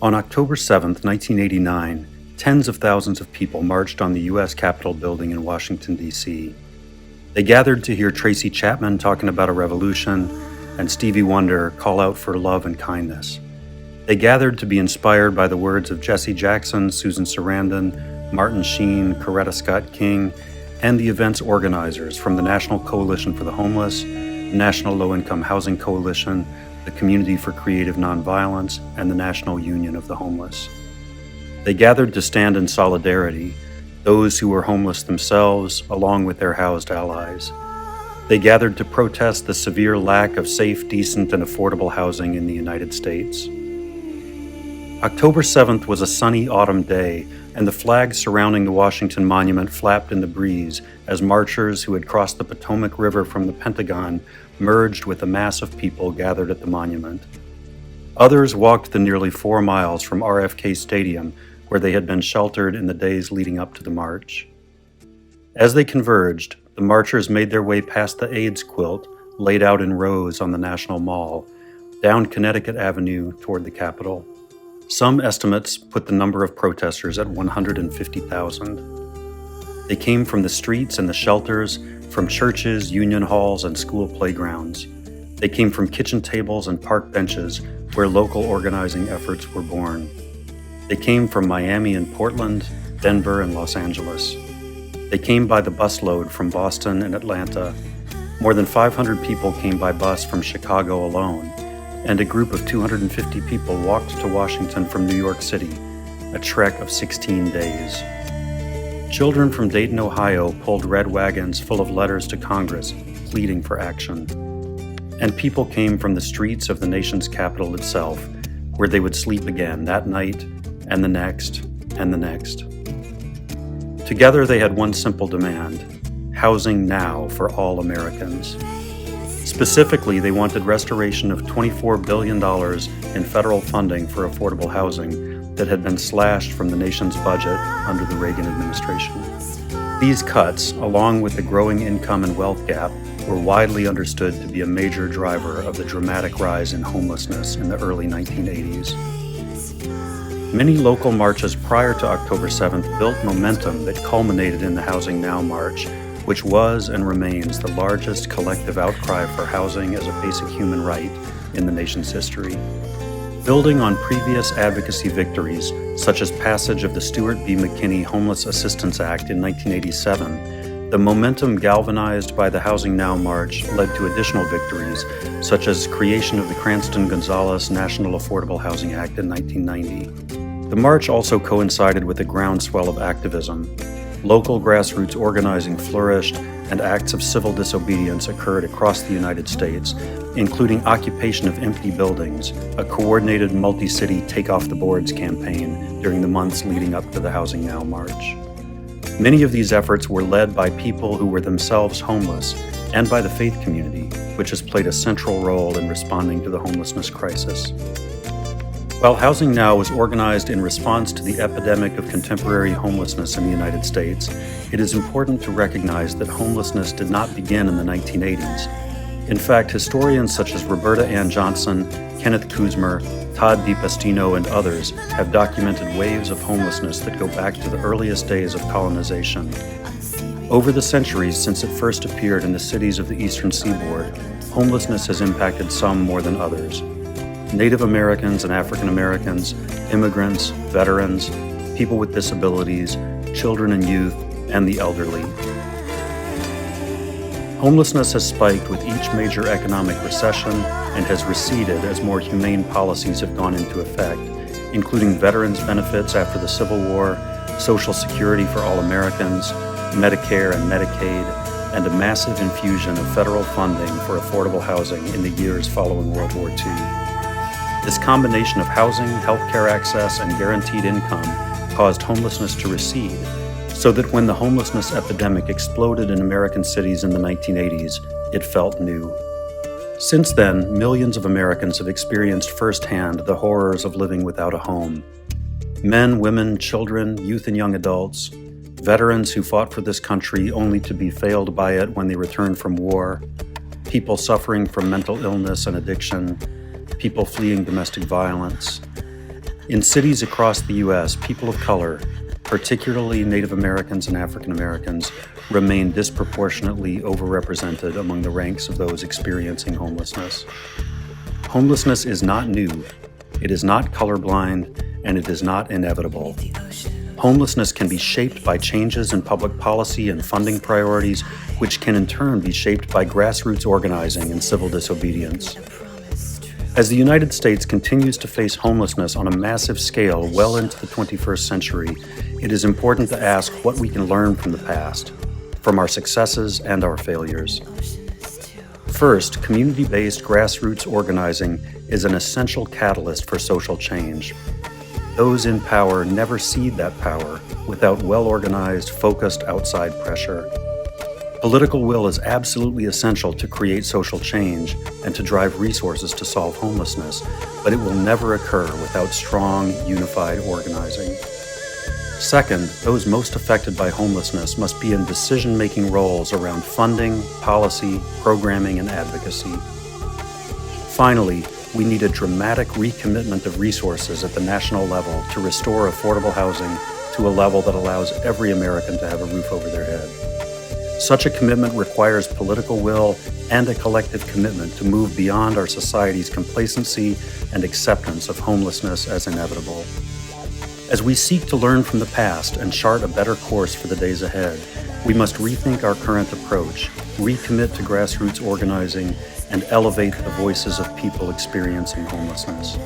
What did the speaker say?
On October 7, 1989, tens of thousands of people marched on the U.S. Capitol building in Washington, D.C. They gathered to hear Tracy Chapman talking about a revolution and Stevie Wonder call out for love and kindness. They gathered to be inspired by the words of Jesse Jackson, Susan Sarandon, Martin Sheen, Coretta Scott King, and the event's organizers from the National Coalition for the Homeless, the National Low-Income Housing Coalition, the Community for Creative Nonviolence, and the National Union of the Homeless. They gathered to stand in solidarity, those who were homeless themselves, along with their housed allies. They gathered to protest the severe lack of safe, decent, and affordable housing in the United States. October 7th was a sunny autumn day, and the flags surrounding the Washington Monument flapped in the breeze as marchers who had crossed the Potomac River from the Pentagon merged with a mass of people gathered at the monument. Others walked the nearly 4 miles from RFK Stadium, where they had been sheltered in the days leading up to the march. As they converged, the marchers made their way past the AIDS quilt laid out in rows on the National Mall, down Connecticut Avenue toward the Capitol. Some estimates put the number of protesters at 150,000. They came from the streets and the shelters, from churches, union halls, and school playgrounds. They came from kitchen tables and park benches where local organizing efforts were born. They came from Miami and Portland, Denver and Los Angeles. They came by the busload from Boston and Atlanta. More than 500 people came by bus from Chicago alone, and a group of 250 people walked to Washington from New York City, a trek of 16 days. Children from Dayton, Ohio pulled red wagons full of letters to Congress pleading for action. And people came from the streets of the nation's capital itself, where they would sleep again that night, and the next, and the next. Together they had one simple demand: housing now for all Americans. Specifically, they wanted restoration of $24 billion in federal funding for affordable housing that had been slashed from the nation's budget under the Reagan administration. These cuts, along with the growing income and wealth gap, were widely understood to be a major driver of the dramatic rise in homelessness in the early 1980s. Many local marches prior to October 7th built momentum that culminated in the Housing Now March, which was and remains the largest collective outcry for housing as a basic human right in the nation's history. Building on previous advocacy victories, such as passage of the Stuart B. McKinney Homeless Assistance Act in 1987, the momentum galvanized by the Housing Now March led to additional victories, such as creation of the Cranston-Gonzalez National Affordable Housing Act in 1990. The march also coincided with a groundswell of activism. Local grassroots organizing flourished, and acts of civil disobedience occurred across the United States, including occupation of empty buildings, a coordinated multi-city take-off-the-boards campaign during the months leading up to the Housing Now March. Many of these efforts were led by people who were themselves homeless, and by the faith community, which has played a central role in responding to the homelessness crisis. While Housing Now was organized in response to the epidemic of contemporary homelessness in the United States, it is important to recognize that homelessness did not begin in the 1980s. In fact, historians such as Roberta Ann Johnson, Kenneth Kuzmer, Todd DiPastino, and others have documented waves of homelessness that go back to the earliest days of colonization. Over the centuries since it first appeared in the cities of the Eastern Seaboard, homelessness has impacted some more than others. Native Americans and African Americans, immigrants, veterans, people with disabilities, children and youth, and the elderly. Homelessness has spiked with each major economic recession and has receded as more humane policies have gone into effect, including veterans' benefits after the Civil War, Social Security for all Americans, Medicare and Medicaid, and a massive infusion of federal funding for affordable housing in the years following World War II. This combination of housing, healthcare access, and guaranteed income caused homelessness to recede, so that when the homelessness epidemic exploded in American cities in the 1980s, it felt new. Since then, millions of Americans have experienced firsthand the horrors of living without a home. Men, women, children, youth and young adults, veterans who fought for this country only to be failed by it when they returned from war, people suffering from mental illness and addiction, people fleeing domestic violence. In cities across the U.S., people of color, particularly Native Americans and African Americans, remain disproportionately overrepresented among the ranks of those experiencing homelessness. Homelessness is not new, it is not colorblind, and it is not inevitable. Homelessness can be shaped by changes in public policy and funding priorities, which can in turn be shaped by grassroots organizing and civil disobedience. As the United States continues to face homelessness on a massive scale well into the 21st century, it is important to ask what we can learn from the past, from our successes and our failures. First, community-based grassroots organizing is an essential catalyst for social change. Those in power never cede that power without well-organized, focused outside pressure. Political will is absolutely essential to create social change and to drive resources to solve homelessness, but it will never occur without strong, unified organizing. Second, those most affected by homelessness must be in decision-making roles around funding, policy, programming, and advocacy. Finally, we need a dramatic recommitment of resources at the national level to restore affordable housing to a level that allows every American to have a roof over their head. Such a commitment requires political will and a collective commitment to move beyond our society's complacency and acceptance of homelessness as inevitable. As we seek to learn from the past and chart a better course for the days ahead, we must rethink our current approach, recommit to grassroots organizing, and elevate the voices of people experiencing homelessness.